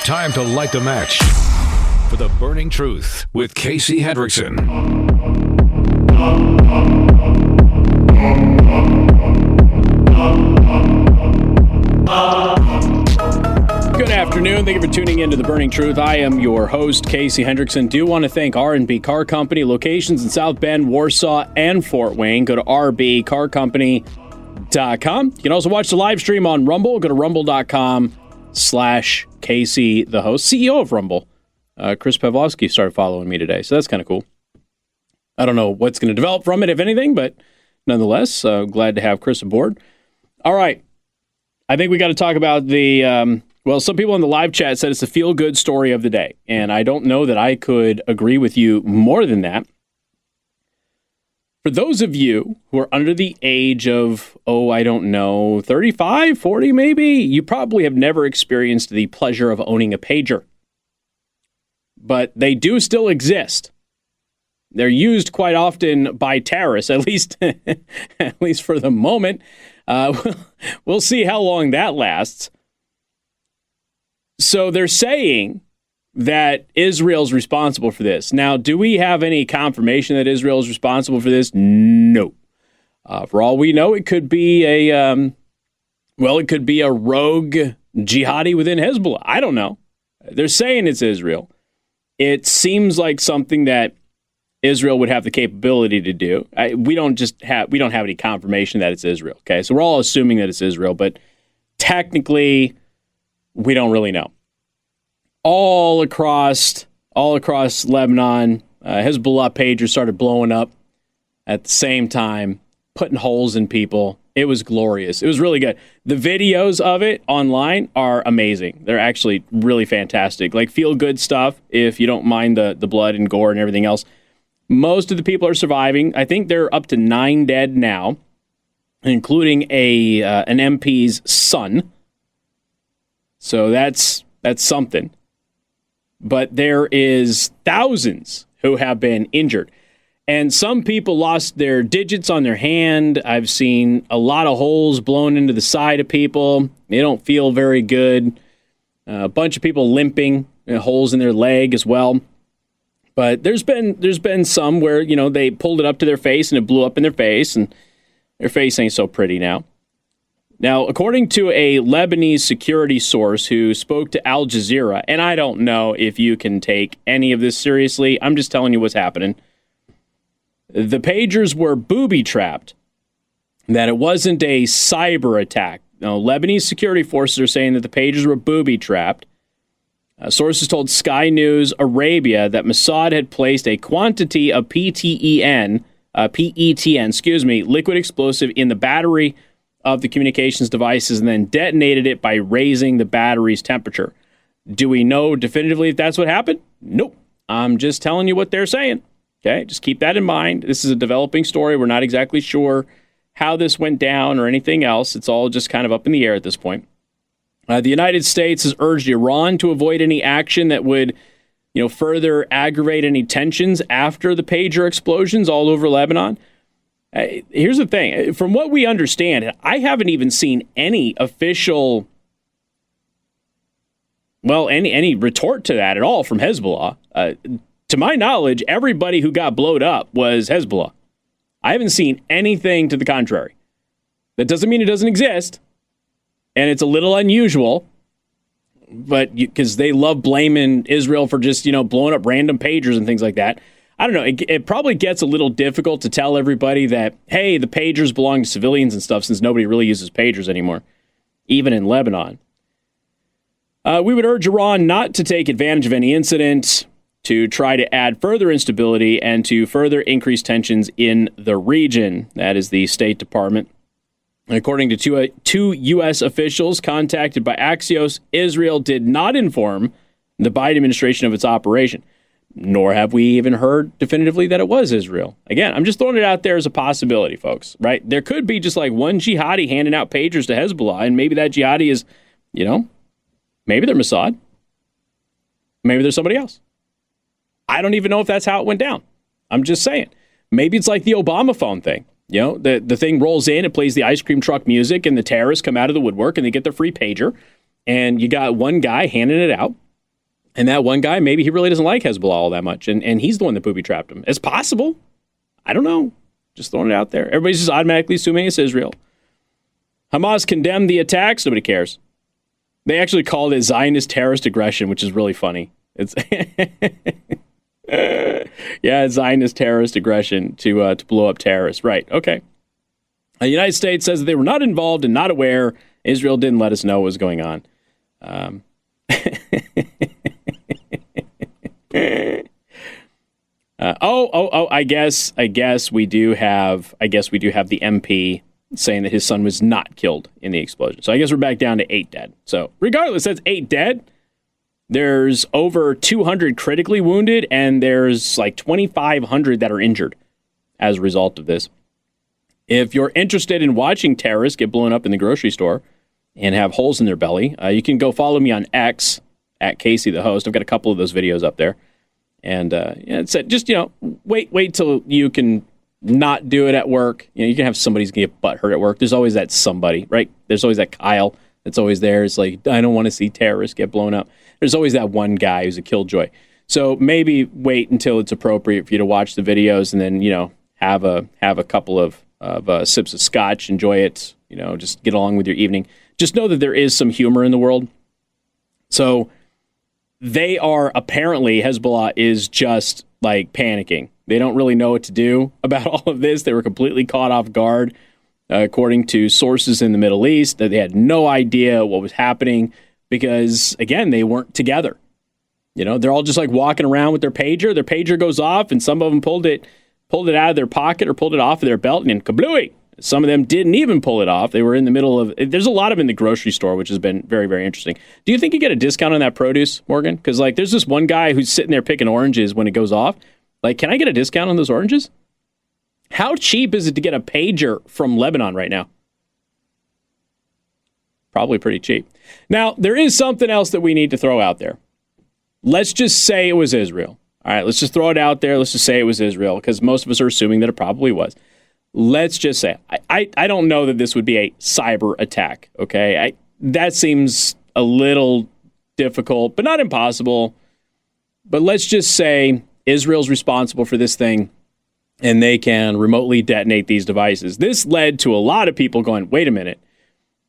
time to light the match for the Burning Truth with Casey Hendrickson. Good afternoon. Thank you for tuning in to The Burning Truth. I am your host, Casey Hendrickson. Do want to thank R&B Car Company, locations in South Bend, Warsaw, and Fort Wayne. Go to rbcarcompany.com. You can also watch the live stream on Rumble. Go to rumble.com/Casey, the host. CEO of Rumble, Chris Pavlovsky, started following me today, so that's kind of cool. I don't know what's going to develop from it, if anything, but nonetheless, glad to have Chris aboard. All right. I think we got to talk about the, well, some people in the live chat said it's the feel-good story of the day, and I don't know that I could agree with you more than that. For those of you who are under the age of, 35, 40 maybe, you probably have never experienced the pleasure of owning a pager. But they do still exist. They're used quite often by terrorists, at least for the moment. We'll see how long that lasts. So they're saying that Israel's responsible for this. Now, do we have any confirmation that Israel is responsible for this? No. For all we know, it could be a rogue jihadi within Hezbollah. I don't know. They're saying it's Israel. It seems like something that Israel would have the capability to do. We don't have any confirmation that it's Israel. Okay, so we're all assuming that it's Israel, but technically, we don't really know. All across Lebanon, Hezbollah pagers started blowing up at the same time, putting holes in people. It was glorious. It was really good. The videos of it online are amazing. They're actually really fantastic. Like feel-good stuff, if you don't mind the blood and gore and everything else. Most of the people are surviving. I think they're up to 9 dead now, including an MP's son. So that's something. But there is thousands who have been injured. And some people lost their digits on their hand. I've seen a lot of holes blown into the side of people. They don't feel very good. A bunch of people limping, holes in their leg as well. But there's been some where, they pulled it up to their face and it blew up in their face, and their face ain't so pretty now. Now, according to a Lebanese security source who spoke to Al Jazeera, and I don't know if you can take any of this seriously, I'm just telling you what's happening. The pagers were booby-trapped, that it wasn't a cyber attack. No, Lebanese security forces are saying that the pagers were booby-trapped. Sources told Sky News Arabia that Mossad had placed a quantity of PETN, liquid explosive in the battery of the communications devices and then detonated it by raising the battery's temperature. Do we know definitively if that's what happened? Nope. I'm just telling you what they're saying. Okay, just keep that in mind. This is a developing story. We're not exactly sure how this went down or anything else. It's all just kind of up in the air at this point. The United States has urged Iran to avoid any action that would, further aggravate any tensions after the pager explosions all over Lebanon. Here's the thing. From what we understand, I haven't even seen any official, any retort to that at all from Hezbollah. To my knowledge, everybody who got blowed up was Hezbollah. I haven't seen anything to the contrary. That doesn't mean it doesn't exist. And it's a little unusual, but because they love blaming Israel for just, blowing up random pagers and things like that. I don't know. It probably gets a little difficult to tell everybody that, hey, the pagers belong to civilians and stuff, since nobody really uses pagers anymore, even in Lebanon. We would urge Iran not to take advantage of any incident to try to add further instability and to further increase tensions in the region. That is the State Department. According to two U.S. officials contacted by Axios, Israel did not inform the Biden administration of its operation, nor have we even heard definitively that it was Israel. Again, I'm just throwing it out there as a possibility, folks, right? There could be just like one jihadi handing out pagers to Hezbollah, and maybe that jihadi is, maybe they're Mossad. Maybe there's somebody else. I don't even know if that's how it went down. I'm just saying. Maybe it's like the Obama phone thing. The thing rolls in, it plays the ice cream truck music, and the terrorists come out of the woodwork, and they get their free pager, and you got one guy handing it out. And that one guy, maybe he really doesn't like Hezbollah all that much, and he's the one that booby-trapped him. It's possible. I don't know. Just throwing it out there. Everybody's just automatically assuming it's Israel. Hamas condemned the attacks. Nobody cares. They actually called it Zionist terrorist aggression, which is really funny. It's Zionist terrorist aggression to blow up terrorists. Right. Okay. The United States says that they were not involved and not aware. Israel didn't let us know what was going on. I guess we do have the MP saying that his son was not killed in the explosion. So I guess we're back down to 8 dead. So regardless, that's 8 dead. There's over 200 critically wounded, and there's like 2,500 that are injured as a result of this. If you're interested in watching terrorists get blown up in the grocery store and have holes in their belly, you can go follow me on X at Casey the Host. I've got a couple of those videos up there. And it's just, wait till you can not do it at work. You can have somebody's going to get butthurt at work. There's always that somebody, right? There's always that Kyle that's always there. It's like, I don't want to see terrorists get blown up. There's always that one guy who's a killjoy. So maybe wait until it's appropriate for you to watch the videos and then, have a couple of sips of scotch, enjoy it, just get along with your evening. Just know that there is some humor in the world. So they are apparently, Hezbollah is just like panicking. They don't really know what to do about all of this. They were completely caught off guard, according to sources in the Middle East, that they had no idea what was happening because, again, they weren't together. They're all just like walking around with their pager. Their pager goes off, and some of them pulled it out of their pocket or pulled it off of their belt, and then kablooey. Some of them didn't even pull it off. They were in the middle of... There's a lot of them in the grocery store, which has been very, very interesting. Do you think you get a discount on that produce, Morgan? Because, there's this one guy who's sitting there picking oranges when it goes off. Can I get a discount on those oranges? How cheap is it to get a pager from Lebanon right now? Probably pretty cheap. Now, there is something else that we need to throw out there. Let's just say it was Israel. All right, let's just throw it out there. Let's just say it was Israel, because most of us are assuming that it probably was. Let's just say, I don't know that this would be a cyber attack, okay? That seems a little difficult, but not impossible. But let's just say Israel's responsible for this thing, and they can remotely detonate these devices. This led to a lot of people going, wait a minute.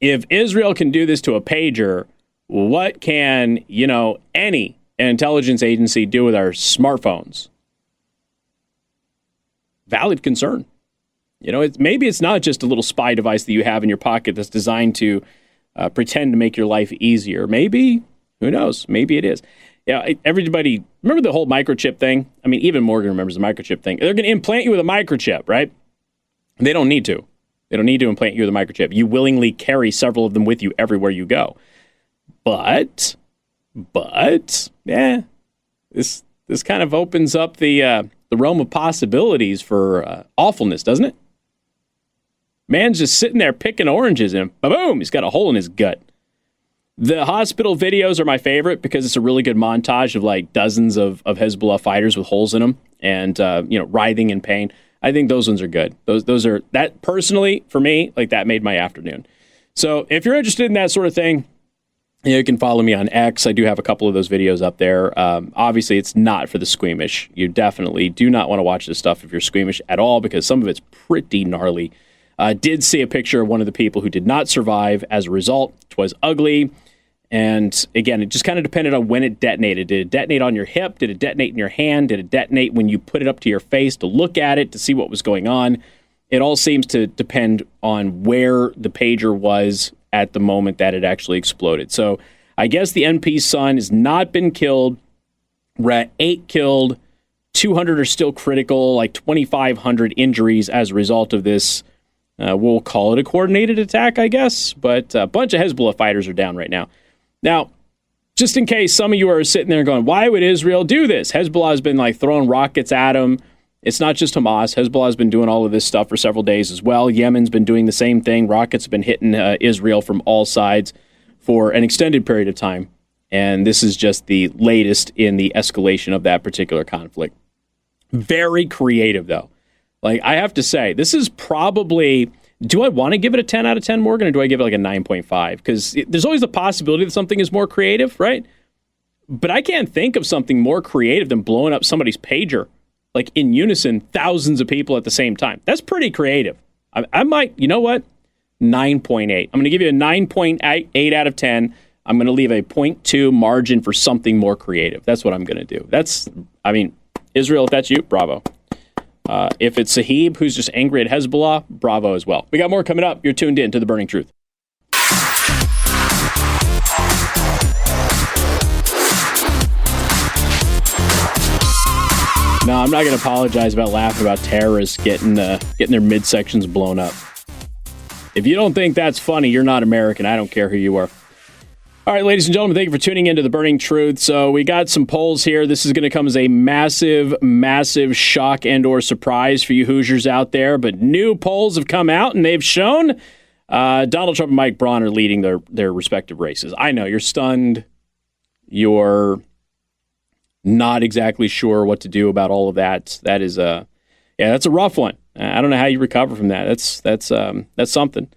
If Israel can do this to a pager, what can, any intelligence agency do with our smartphones? Valid concern. Maybe it's not just a little spy device that you have in your pocket that's designed to pretend to make your life easier. Maybe, who knows? Maybe it is. Yeah, everybody, remember the whole microchip thing? I mean, even Morgan remembers the microchip thing. They're going to implant you with a microchip, right? They don't need to. They don't need to implant you with a microchip. You willingly carry several of them with you everywhere you go. But, yeah, this kind of opens up the realm of possibilities for awfulness, doesn't it? Man's just sitting there picking oranges and boom, he's got a hole in his gut. The hospital videos are my favorite because it's a really good montage of dozens of Hezbollah fighters with holes in them and, writhing in pain. I think those ones are good. Those are, that personally, for me, that made my afternoon. So if you're interested in that sort of thing, you can follow me on X. I do have a couple of those videos up there. Obviously, it's not for the squeamish. You definitely do not want to watch this stuff if you're squeamish at all because some of it's pretty gnarly. Did see a picture of one of the people who did not survive as a result. It was ugly. And again, it just kind of depended on when it detonated. Did it detonate on your hip? Did it detonate in your hand? Did it detonate when you put it up to your face to look at it, to see what was going on? It all seems to depend on where the pager was at the moment that it actually exploded. So I guess the NP's son has not been killed. We're at 8 killed. 200 are still critical, 2,500 injuries as a result of this. We'll call it a coordinated attack, I guess. But a bunch of Hezbollah fighters are down right now. Now, just in case some of you are sitting there going, why would Israel do this? Hezbollah has been throwing rockets at them. It's not just Hamas. Hezbollah has been doing all of this stuff for several days as well. Yemen's been doing the same thing. Rockets have been hitting Israel from all sides for an extended period of time. And this is just the latest in the escalation of that particular conflict. Very creative, though. I have to say, this is probably... Do I want to give it a 10 out of 10, Morgan, or do I give it a 9.5? Because there's always the possibility that something is more creative, right? But I can't think of something more creative than blowing up somebody's pager, like in unison, thousands of people at the same time. That's pretty creative. I might, you know what? 9.8. I'm going to give you a 9.8 out of 10. I'm going to leave a 0.2 margin for something more creative. That's what I'm going to do. Israel, if that's you, bravo. If it's Sahib, who's just angry at Hezbollah, bravo as well. We got more coming up. You're tuned in to The Burning Truth. No, I'm not going to apologize about laughing about terrorists getting their midsections blown up. If you don't think that's funny, you're not American. I don't care who you are. All right, ladies and gentlemen, thank you for tuning into The Burning Truth. So we got some polls here. This is going to come as a massive, massive shock and or surprise for you Hoosiers out there. But new polls have come out, and they've shown Donald Trump and Mike Braun are leading their respective races. I know, you're stunned. You're not exactly sure what to do about all of that. That is that's a rough one. I don't know how you recover from that. That's something.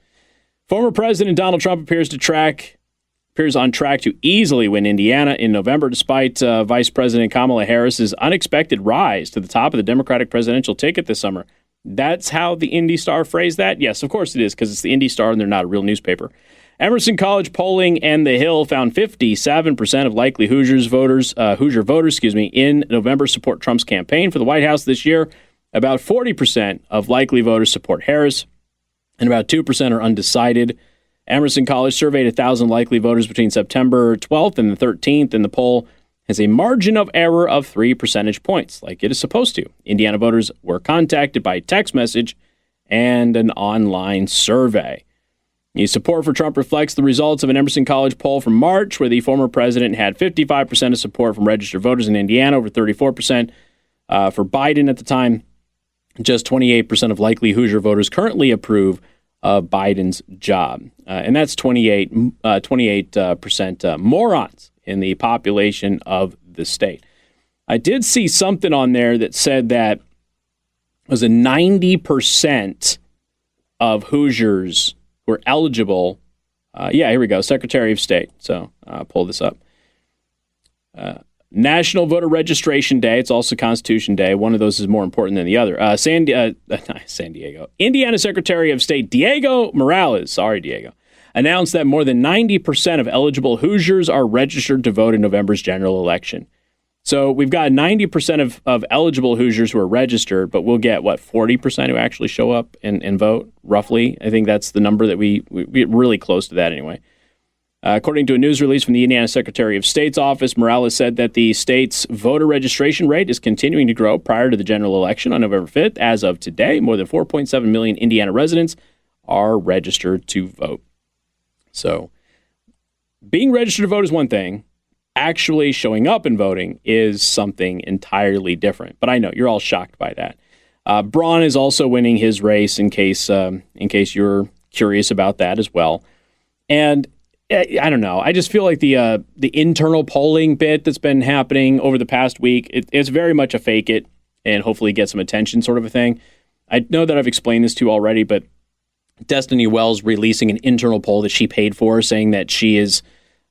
Former President Donald Trump appears on track to easily win Indiana in November, despite Vice President Kamala Harris's unexpected rise to the top of the Democratic presidential ticket this summer. That's how the Indy Star phrased that? Yes, of course it is, because it's the Indy Star and they're not a real newspaper. Emerson College polling and The Hill found 57% of likely Hoosier voters, in November support Trump's campaign for the White House this year. About 40% of likely voters support Harris, and about 2% are undecided. Emerson College surveyed 1,000 likely voters between September 12th and the 13th, and the poll has a margin of error of 3 percentage points, like it is supposed to. Indiana voters were contacted by text message and an online survey. The support for Trump reflects the results of an Emerson College poll from March, where the former president had 55% of support from registered voters in Indiana, over 34% for Biden at the time. Just 28% of likely Hoosier voters currently approve of Biden's job. And that's 28% morons in the population of the state. I did see something on there that said that it was a 90% of Hoosiers who are eligible. Here we go. Secretary of State. So I'll pull this up. National Voter Registration Day. It's also Constitution Day. One of those is more important than the other. San Diego. Indiana Secretary of State Diego Morales, announced that more than 90% of eligible Hoosiers are registered to vote in November's general election. So we've got 90% of eligible Hoosiers who are registered, but we'll get, 40% who actually show up and vote, roughly. I think that's the number that we get really close to that anyway. According to a news release from the Indiana Secretary of State's office, Morales said that the state's voter registration rate is continuing to grow prior to the general election on November 5th. As of today, more than 4.7 million Indiana residents are registered to vote. So being registered to vote is one thing. Actually showing up and voting is something entirely different. But I know you're all shocked by that. Braun is also winning his race, in case you're curious about that as well. And I don't know. I just feel like the internal polling bit that's been happening over the past week, it's very much a fake it and hopefully get some attention sort of a thing. I know that I've explained this to you already, but Destiny Wells releasing an internal poll that she paid for, saying that she is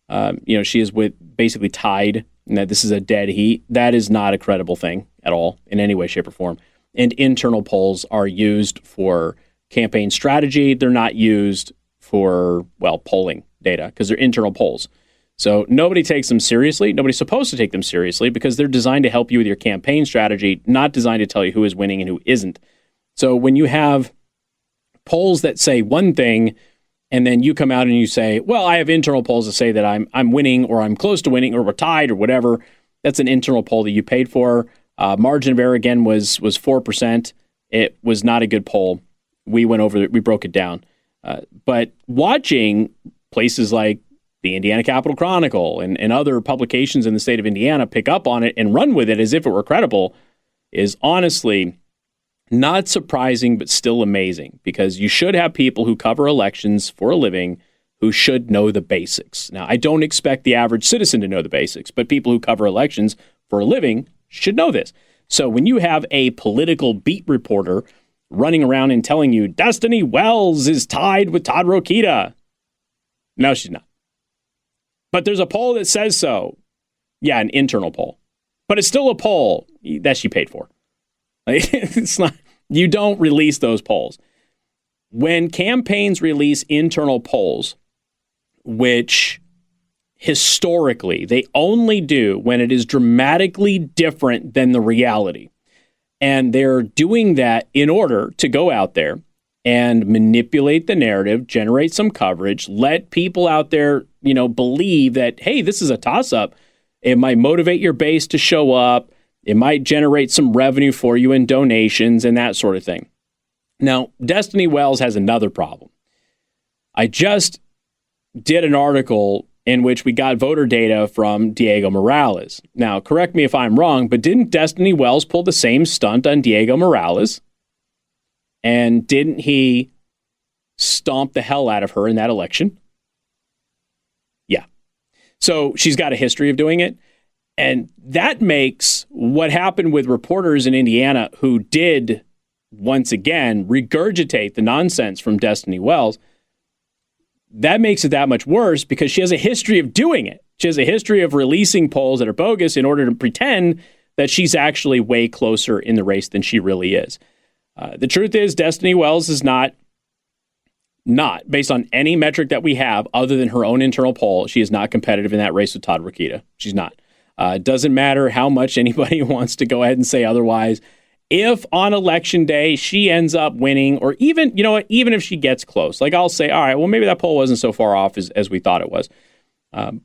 basically tied and that this is a dead heat. That is not a credible thing at all in any way, shape, or form. And internal polls are used for campaign strategy. They're not used for, polling data because they're internal polls. So nobody takes them seriously. Nobody's supposed to take them seriously because they're designed to help you with your campaign strategy, not designed to tell you who is winning and who isn't. So when you have polls that say one thing and then you come out and you say, well, I have internal polls that say that I'm winning or I'm close to winning or we're tied or whatever, that's an internal poll that you paid for. Margin of error, again, was 4%. It was not a good poll. We went over it. We broke it down. But watching places like the Indiana Capital Chronicle and other publications in the state of Indiana pick up on it and run with it as if it were credible is honestly not surprising, but still amazing, because you should have people who cover elections for a living who should know the basics. Now, I don't expect the average citizen to know the basics, but people who cover elections for a living should know this. So when you have a political beat reporter running around and telling you Destiny Wells is tied with Todd Rokita, no, she's not. But there's a poll that says so. Yeah, an internal poll. But it's still a poll that she paid for. It's not, you don't release those polls. When campaigns release internal polls, which historically they only do when it is dramatically different than the reality. And they're doing that in order to go out there and manipulate the narrative, generate some coverage, let people out there, believe that, hey, this is a toss-up. It might motivate your base to show up. It might generate some revenue for you in donations and that sort of thing. Now, Destiny Wells has another problem. I just did an article in which we got voter data from Diego Morales. Now, correct me if I'm wrong, but didn't Destiny Wells pull the same stunt on Diego Morales? And didn't he stomp the hell out of her in that election? Yeah. So she's got a history of doing it. And that makes what happened with reporters in Indiana who did, once again, regurgitate the nonsense from Destiny Wells. That makes it that much worse because she has a history of doing it. She has a history of releasing polls that are bogus in order to pretend that she's actually way closer in the race than she really is. The truth is, Destiny Wells is not, based on any metric that we have other than her own internal poll, she is not competitive in that race with Todd Rokita. She's not. It doesn't matter how much anybody wants to go ahead and say otherwise. If on election day she ends up winning, or even, even if she gets close, like I'll say, all right, well, maybe that poll wasn't so far off as we thought it was.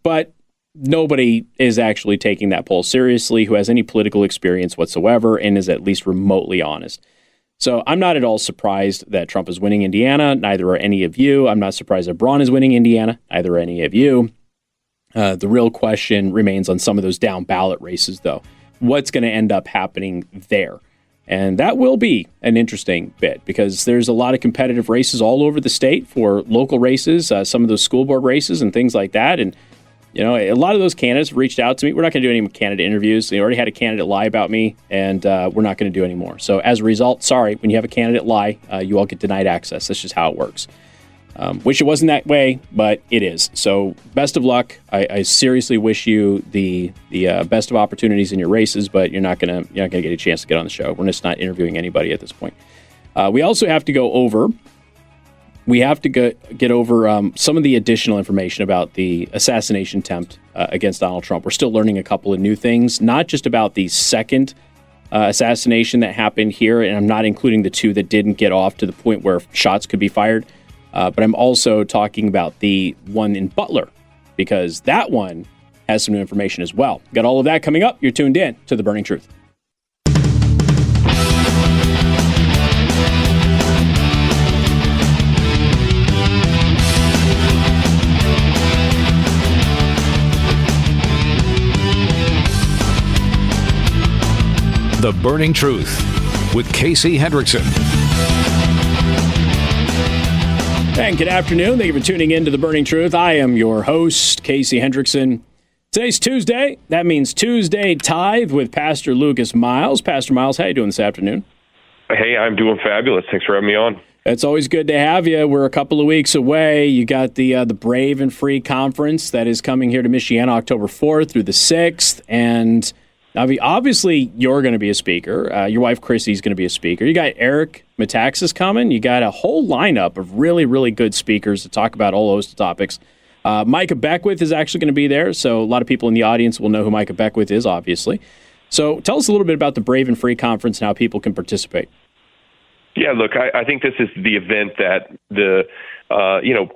But nobody is actually taking that poll seriously who has any political experience whatsoever and is at least remotely honest. So I'm not at all surprised that Trump is winning Indiana. Neither are any of you. I'm not surprised that Braun is winning Indiana. Neither are any of you. The real question remains on some of those down ballot races, though. What's going to end up happening there? And that will be an interesting bit because there's a lot of competitive races all over the state for local races, some of those school board races and things like that. And, a lot of those candidates reached out to me. We're not going to do any candidate interviews. They already had a candidate lie about me, and we're not going to do any more. So as a result, sorry, when you have a candidate lie, you all get denied access. That's just how it works. Wish it wasn't that way, but it is. So best of luck. I seriously wish you the best of opportunities in your races, but you're not gonna get a chance to get on the show. We're just not interviewing anybody at this point. We also have to go over. We have to get over some of the additional information about the assassination attempt against Donald Trump. We're still learning a couple of new things, not just about the second assassination that happened here, and I'm not including the two that didn't get off to the point where shots could be fired. But I'm also talking about the one in Butler, because that one has some new information as well. Got all of that coming up. You're tuned in to The Burning Truth. The Burning Truth with Casey Hendrickson. And good afternoon. Thank you for tuning in to The Burning Truth. I am your host, Casey Hendrickson. Today's Tuesday. That means Tuesday Tithe with Pastor Lucas Miles. Pastor Miles, how you doing this afternoon? Hey, I'm doing fabulous. Thanks for having me on. It's always good to have you. We're a couple of weeks away. You got the Brave and Free Conference that is coming here to Michiana October 4th through the 6th. And obviously, you're going to be a speaker. Your wife, Chrissy's going to be a speaker. You got Eric Metaxas coming. You got a whole lineup of really, really good speakers to talk about all those topics. Micah Beckwith is actually going to be there, so a lot of people in the audience will know who Micah Beckwith is, obviously. So tell us a little bit about the Brave and Free Conference and how people can participate. Yeah, look, I think this is the event that the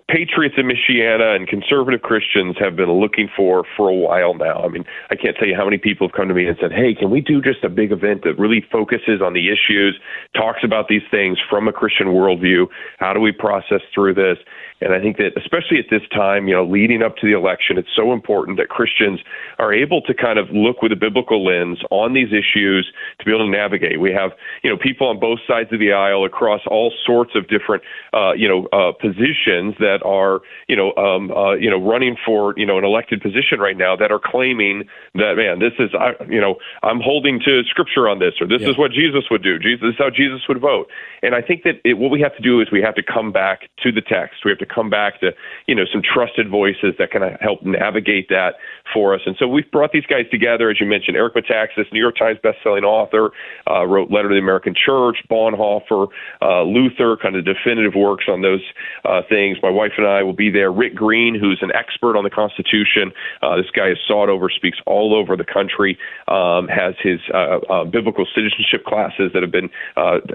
patriots in Michiana and conservative Christians have been looking for a while now. I mean, I can't tell you how many people have come to me and said, hey, can we do just a big event that really focuses on the issues, talks about these things from a Christian worldview? How do we process through this? And I think that especially at this time, leading up to the election, it's so important that Christians are able to kind of look with a biblical lens on these issues to be able to navigate. We have, people on both sides of the aisle across all sorts of different, positions that are, running for, an elected position right now that are claiming that, man, this is, I'm holding to Scripture on this, or this is what Jesus would do. This is how Jesus would vote. And I think that what we have to do is we have to come back to the text. We have to come back to, some trusted voices that can help navigate that for us. And so we've brought these guys together, as you mentioned. Eric Metaxas, New York Times bestselling author, wrote Letter to the American Church, Bonhoeffer, Luther, kind of definitive works on those things. My wife and I will be there. Rick Green, who's an expert on the Constitution. This guy is sought over, speaks all over the country, has his biblical citizenship classes that have been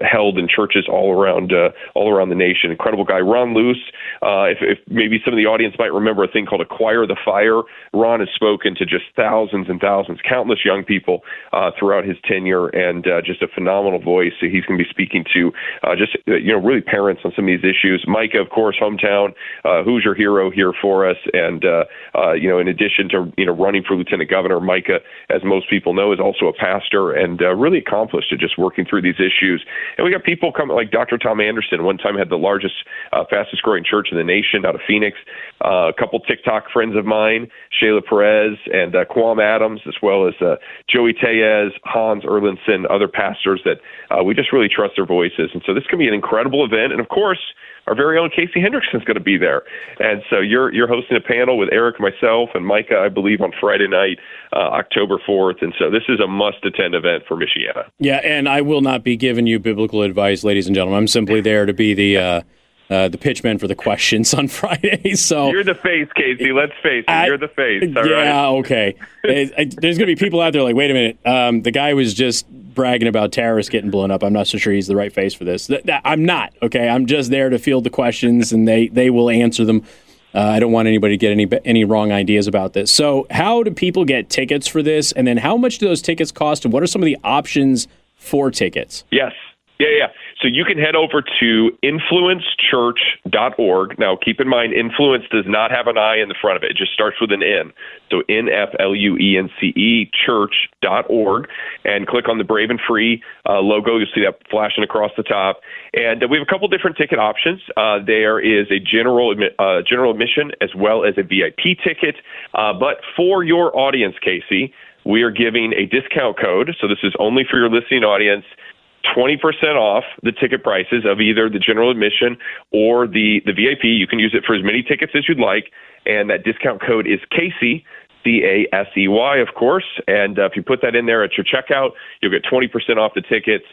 held in churches all around the nation. Incredible guy. Ron Luce, if maybe some of the audience might remember a thing called Acquire the Fire. Ron has spoken to just thousands and thousands, countless young people throughout his tenure, and just a phenomenal voice. So he's going to be speaking to really parents on some of these issues. Micah, of course, hometown Hoosier hero here for us, and in addition to running for lieutenant governor, Micah, as most people know, is also a pastor and really accomplished at just working through these issues. And we got people coming like Dr. Tom Anderson. One time had the largest, fastest growing church in the nation out of Phoenix. A couple TikTok friends of mine, Shayla Perez and Quam Adams, as well as Joey Tellez, Hans Erlandson, other pastors that we just really trust their voices. And so this can be an incredible event. And of course, our very own Casey Hendrickson is going to be there. And so you're hosting a panel with Eric, myself, and Micah, I believe, on Friday night, October 4th. And so this is a must-attend event for Michiana. Yeah, and I will not be giving you biblical advice, ladies and gentlemen. I'm simply there to be the pitchman for the questions on Friday. So you're the face, Casey. Let's face it. You're the face. All yeah, right? Okay. There's going to be people out there like, wait a minute. The guy was just bragging about terrorists getting blown up. I'm not so sure he's the right face for this. I'm not. Okay. I'm just there to field the questions, and they will answer them. I don't want anybody to get any wrong ideas about this. So how do people get tickets for this? And then how much do those tickets cost? And what are some of the options for tickets? Yes. Yeah. So you can head over to influencechurch.org. Now, keep in mind, influence does not have an I in the front of it. It just starts with an N. So NFLUENCE church.org, and click on the Brave and Free logo. You'll see that flashing across the top. And we have a couple different ticket options. There is a general admission as well as a VIP ticket. But for your audience, Casey, we are giving a discount code. So this is only for your listening audience. 20% off the ticket prices of either the general admission or the VIP. You can use it for as many tickets as you'd like, and that discount code is Casey, CASEY, of course. And if you put that in there at your checkout, you'll get 20% off the tickets.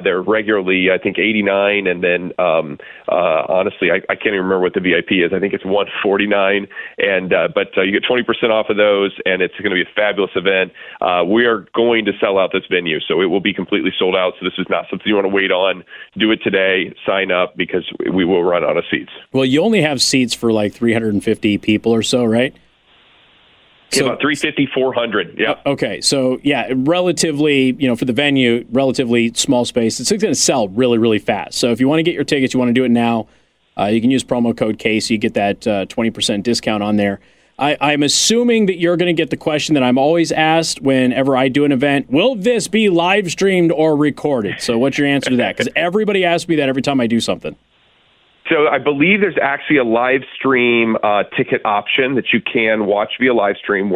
They're regularly, I think, $89, and then honestly, I can't even remember what the VIP is. I think it's $149, but you get 20% off of those, and it's going to be a fabulous event. We are going to sell out this venue, so it will be completely sold out. So this is not something you want to wait on. Do it today. Sign up, because we will run out of seats. Well, you only have seats for like 350 people or so, right? So, about 350, 400. Yeah. Okay. So, yeah, relatively, for the venue, relatively small space. It's going to sell really, really fast. So if you want to get your tickets, you want to do it now, you can use promo code Casey. You get that 20% discount on there. I'm assuming that you're going to get the question that I'm always asked whenever I do an event. Will this be live streamed or recorded? So what's your answer to that? Because everybody asks me that every time I do something. So I believe there's actually a live stream ticket option that you can watch via live stream. We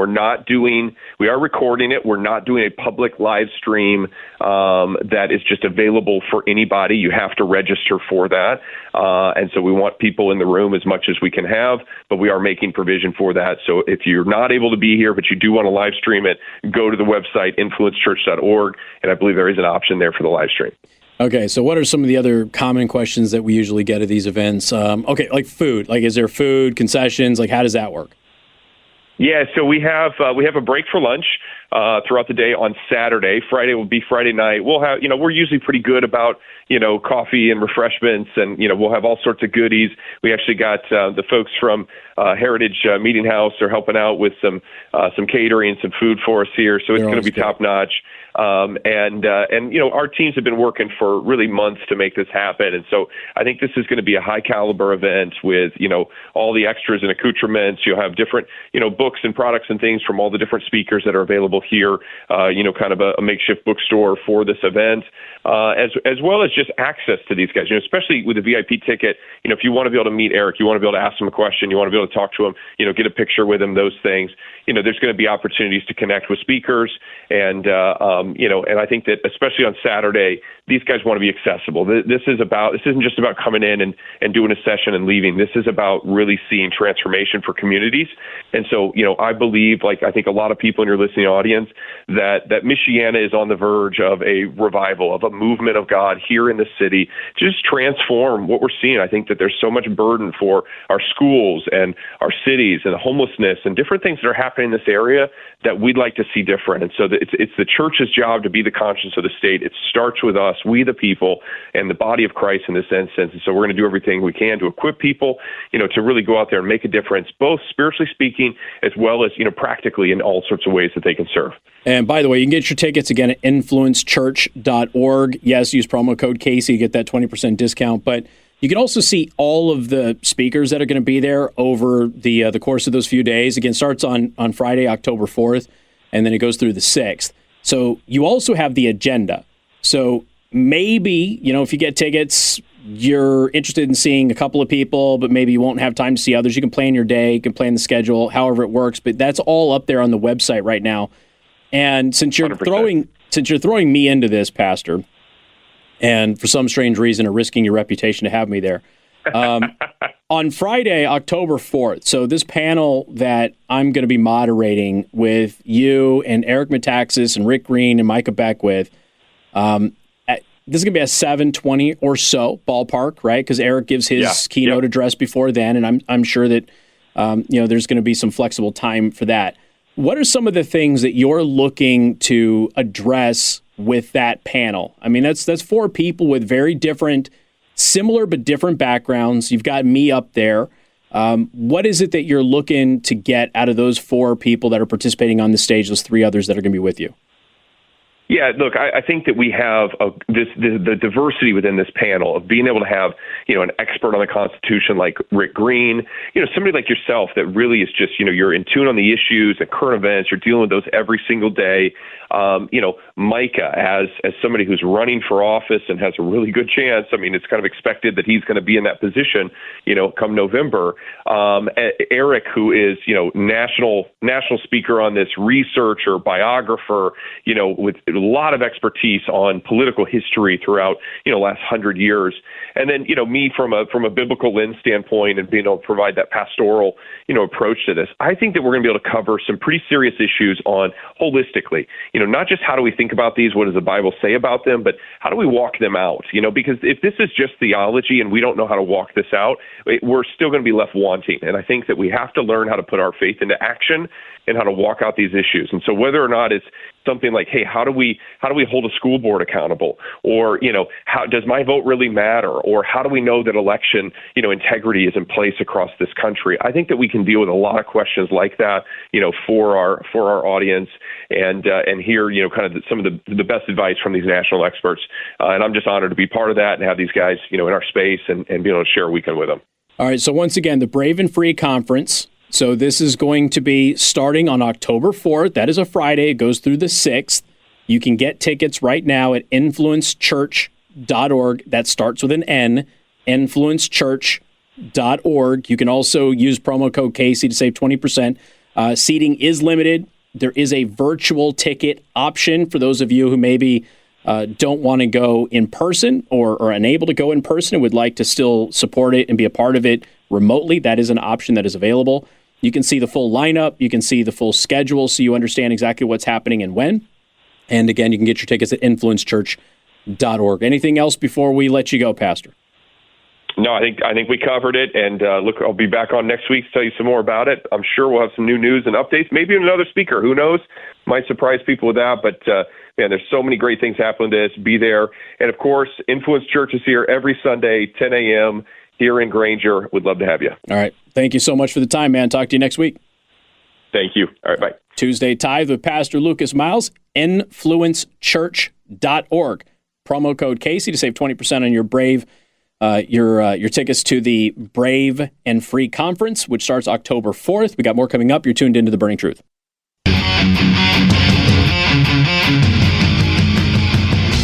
are recording it. We're not doing a public live stream that is just available for anybody. You have to register for that. And so we want people in the room as much as we can have, but we are making provision for that. So if you're not able to be here, but you do want to live stream it, go to the website, influencechurch.org, and I believe there is an option there for the live stream. Okay, so what are some of the other common questions that we usually get at these events? Okay, like food. Like, is there food, concessions? Like, how does that work? Yeah, so we have a break for lunch throughout the day on Saturday. Friday will be Friday night. We'll have, we're usually pretty good about, coffee and refreshments, and, we'll have all sorts of goodies. We actually got the folks from Heritage Meeting House are helping out with some catering and some food for us here. So it's going to be top notch. And our teams have been working for really months to make this happen. And so I think this is going to be a high caliber event with, all the extras and accoutrements. You'll have different, books and products and things from all the different speakers that are available here, kind of a makeshift bookstore for this event, as well as just access to these guys, especially with the VIP ticket. If you want to be able to meet Eric, you want to be able to ask him a question, you want to be able to talk to him, get a picture with him, those things, there's going to be opportunities to connect with speakers. And I think that especially on Saturday, these guys want to be accessible. This isn't just about coming in and doing a session and leaving. This is about really seeing transformation for communities. And so, I believe, like I think a lot of people in your listening audience, that Michiana is on the verge of a revival, of a movement of God here in the city, just transform what we're seeing. I think that there's so much burden for our schools and our cities and homelessness and different things that are happening in this area that we'd like to see different. And so it's the church's job to be the conscience of the state. It starts with us, we the people, and the body of Christ in this instance. And so we're going to do everything we can to equip people, to really go out there and make a difference, both spiritually speaking as well as, practically in all sorts of ways that they can serve. And by the way, you can get your tickets again at influencechurch.org. Yes, use promo code Casey, you get that 20% discount. But you can also see all of the speakers that are going to be there over the course of those few days. Again, starts on Friday, October 4th, and then it goes through the 6th. So you also have the agenda. So maybe, if you get tickets, you're interested in seeing a couple of people, but maybe you won't have time to see others. You can plan your day, you can plan the schedule, however it works. But that's all up there on the website right now. And since you're 100%. throwing me into this, Pastor, and for some strange reason are risking your reputation to have me there, on Friday, October 4th, so this panel that I'm going to be moderating with you and Eric Metaxas and Rick Green and Micah Beckwith, this is going to be a 7:20 or so ballpark, right? Because Eric gives his keynote address before then, and I'm sure that there's going to be some flexible time for that. What are some of the things that you're looking to address with that panel? I mean, that's four people with very different, similar but different backgrounds. You've got me up there. What is it that you're looking to get out of those four people that are participating on the stage, those three others that are going to be with you? Yeah, look, I think that we have the diversity within this panel of being able to have, an expert on the Constitution like Rick Green, somebody like yourself that really is just, you're in tune on the issues and current events. You're dealing with those every single day. Micah, as somebody who's running for office and has a really good chance. I mean, it's kind of expected that he's going to be in that position, come November. Eric, who is, national speaker on this, researcher, biographer, with a lot of expertise on political history throughout, last 100 years. And then, me from a biblical lens standpoint and being able to provide that pastoral, approach to this. I think that we're going to be able to cover some pretty serious issues on holistically, not just how do we think about these, what does the Bible say about them, but how do we walk them out? Because if this is just theology and we don't know how to walk this out, we're still going to be left wanting. And I think that we have to learn how to put our faith into action and how to walk out these issues. And so whether or not it's something like, hey, how do we hold a school board accountable? Or, how does my vote really matter? Or how do we know that election, integrity is in place across this country? I think that we can deal with a lot of questions like that, for our audience and hear, kind of some of the best advice from these national experts. And I'm just honored to be part of that and have these guys, in our space and be able to share a weekend with them. All right. So once again, the Brave and Free Conference. So this is going to be starting on October 4th. That is a Friday. It goes through the 6th. You can get tickets right now at influencechurch.org. That starts with an N, influencechurch.org. You can also use promo code Casey to save 20%. Seating is limited. There is a virtual ticket option for those of you who maybe don't want to go in person or are unable to go in person and would like to still support it and be a part of it remotely. That is an option that is available. You can see the full lineup. You can see the full schedule so you understand exactly what's happening and when. And again, you can get your tickets at influencechurch.org. Anything else before we let you go, Pastor? No, I think we covered it. And look, I'll be back on next week to tell you some more about it. I'm sure we'll have some new news and updates. Maybe another speaker. Who knows? Might surprise people with that. But man, there's so many great things happening to this. Be there. And of course, Influence Church is here every Sunday, 10 a.m. here in Granger. Would love to have you. All right. Thank you so much for the time, man. Talk to you next week. Thank you. All right. Bye. Tuesday Tithe with Pastor Lucas Miles, influencechurch.org. Promo code Casey to save 20% on your Brave, your tickets to the Brave and Free Conference, which starts October 4th. We got more coming up. You're tuned into The Burning Truth.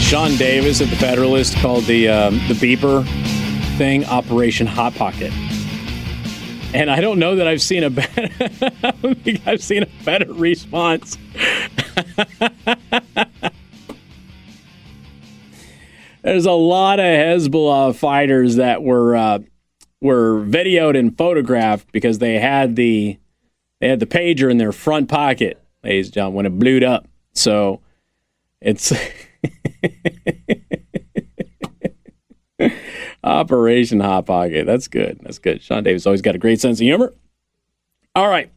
Sean Davis at The Federalist called the beeper thing Operation Hot Pocket. And I don't know that I've seen a better I don't think I've seen a better response. There's a lot of Hezbollah fighters that were videoed and photographed because they had the pager in their front pocket, ladies and gentlemen, when it blew up. So it's Operation Hot Pocket. That's good. That's good. Sean Davis always got a great sense of humor. All right.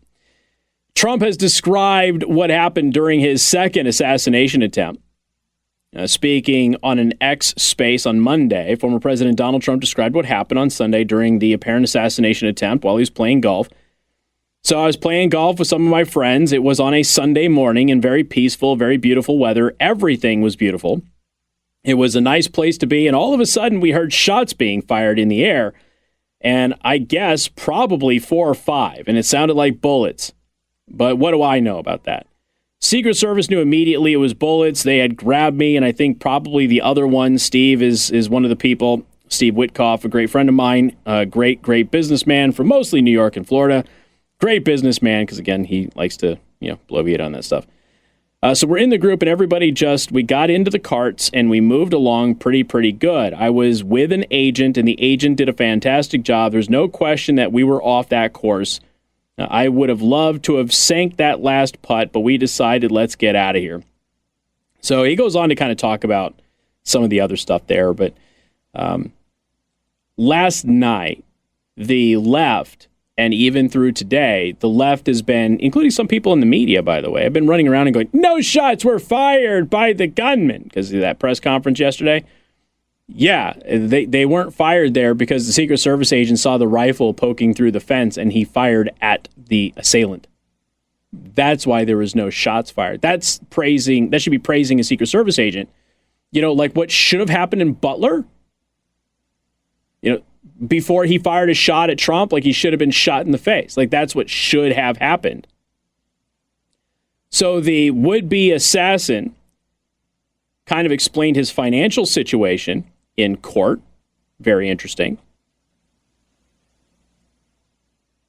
Trump has described what happened during his second assassination attempt. Speaking on an X space on Monday, former President Donald Trump described what happened on Sunday during the apparent assassination attempt while he was playing golf. So I was playing golf with some of my friends. It was on a Sunday morning in very peaceful, very beautiful weather. Everything was beautiful. It was a nice place to be. And all of a sudden, we heard shots being fired in the air. And I guess probably 4 or 5. And it sounded like bullets. But what do I know about that? Secret Service knew immediately it was bullets. They had grabbed me, and I think probably the other one, Steve, is one of the people. Steve Witkoff, a great friend of mine, a great businessman from mostly New York and Florida. Great businessman, because, again, he likes to, bloviate on that stuff. So we're in the group, and everybody we got into the carts, and we moved along pretty good. I was with an agent, and the agent did a fantastic job. There's no question that we were off that course. I would have loved to have sank that last putt, but we decided let's get out of here. So he goes on to kind of talk about some of the other stuff there. But last night, the left, and even through today, the left has been, including some people in the media, by the way, have been running around and going, no shots were fired by the gunman, because of that press conference yesterday. Yeah, they weren't fired there because the Secret Service agent saw the rifle poking through the fence and he fired at the assailant. That's why there was no shots fired. That should be praising a Secret Service agent. Like what should have happened in Butler? Before he fired a shot at Trump, like he should have been shot in the face. Like that's what should have happened. So the would-be assassin kind of explained his financial situation in court. Very interesting.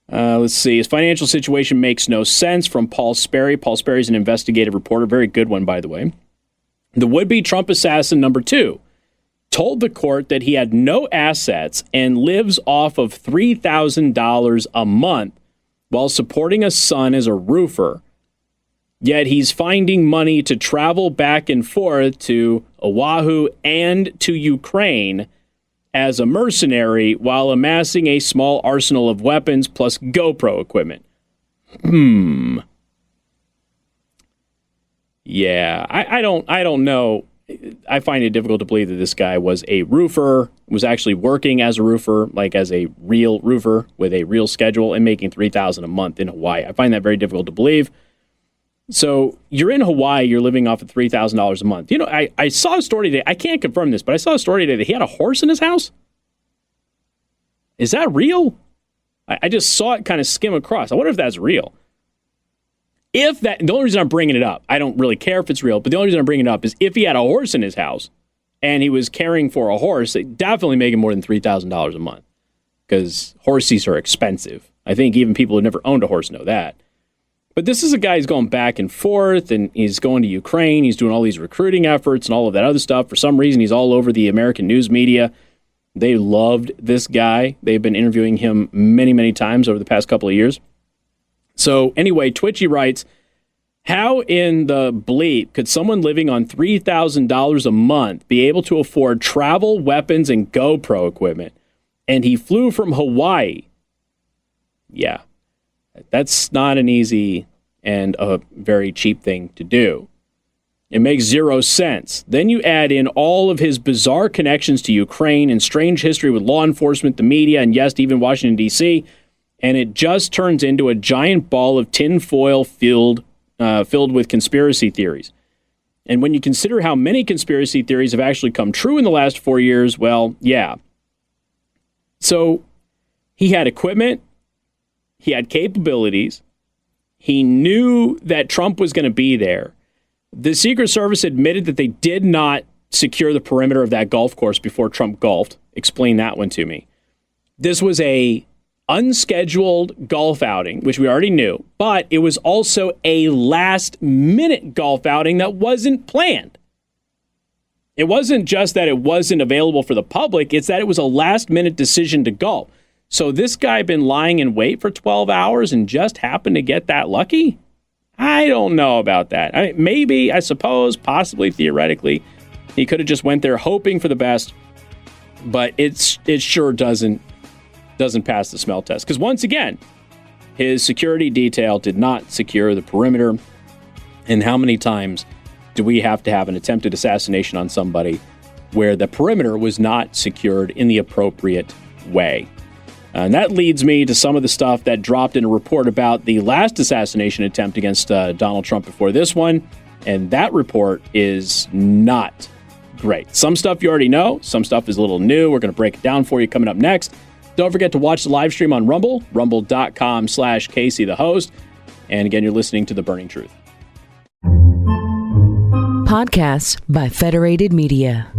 Let's see. His financial situation makes no sense from Paul Sperry. Paul Sperry is an investigative reporter. Very good one, by the way. The would-be Trump assassin number 2 told the court that he had no assets and lives off of $3,000 a month while supporting a son as a roofer. Yet he's finding money to travel back and forth to Oahu and to Ukraine as a mercenary while amassing a small arsenal of weapons plus GoPro equipment. Yeah, I don't know. I find it difficult to believe that this guy was a roofer, was actually working as a roofer, like as a real roofer with a real schedule and making $3,000 a month in Hawaii. I find that very difficult to believe. So you're in Hawaii, you're living off of $3,000 a month. I saw a story today. I can't confirm this, but I saw a story today that he had a horse in his house. Is that real? I just saw it kind of skim across. I wonder if that's real. The only reason I'm bringing it up, I don't really care if it's real, but the only reason I'm bringing it up is if he had a horse in his house and he was caring for a horse, it definitely making more than $3,000 a month because horses are expensive. I think even people who never owned a horse know that. But this is a guy who's going back and forth, and he's going to Ukraine. He's doing all these recruiting efforts and all of that other stuff. For some reason, he's all over the American news media. They loved this guy. They've been interviewing him many, many times over the past couple of years. So anyway, Twitchy writes, how in the bleep could someone living on $3,000 a month be able to afford travel, weapons, and GoPro equipment? And he flew from Hawaii. Yeah. That's not an easy and a very cheap thing to do. It makes zero sense. Then you add in all of his bizarre connections to Ukraine and strange history with law enforcement, the media, and yes, even Washington, D.C., and it just turns into a giant ball of tinfoil filled with conspiracy theories. And when you consider how many conspiracy theories have actually come true in the last 4 years, well, yeah. So he had equipment. He had capabilities. He knew that Trump was going to be there. The Secret Service admitted that they did not secure the perimeter of that golf course before Trump golfed. Explain that one to me. This was a unscheduled golf outing, which we already knew, but it was also a last-minute golf outing that wasn't planned. It wasn't just that it wasn't available for the public, it's that it was a last-minute decision to go. So this guy been lying in wait for 12 hours and just happened to get that lucky? I don't know about that. I mean, maybe, I suppose, possibly, theoretically, he could have just went there hoping for the best, but it sure doesn't pass the smell test. Because once again, his security detail did not secure the perimeter. And how many times do we have to have an attempted assassination on somebody where the perimeter was not secured in the appropriate way? And that leads me to some of the stuff that dropped in a report about the last assassination attempt against Donald Trump before this one. And that report is not great. Some stuff you already know. Some stuff is a little new. We're going to break it down for you coming up next. Don't forget to watch the live stream on Rumble, rumble.com/Casey the host. And again, you're listening to The Burning Truth. Podcasts by Federated Media.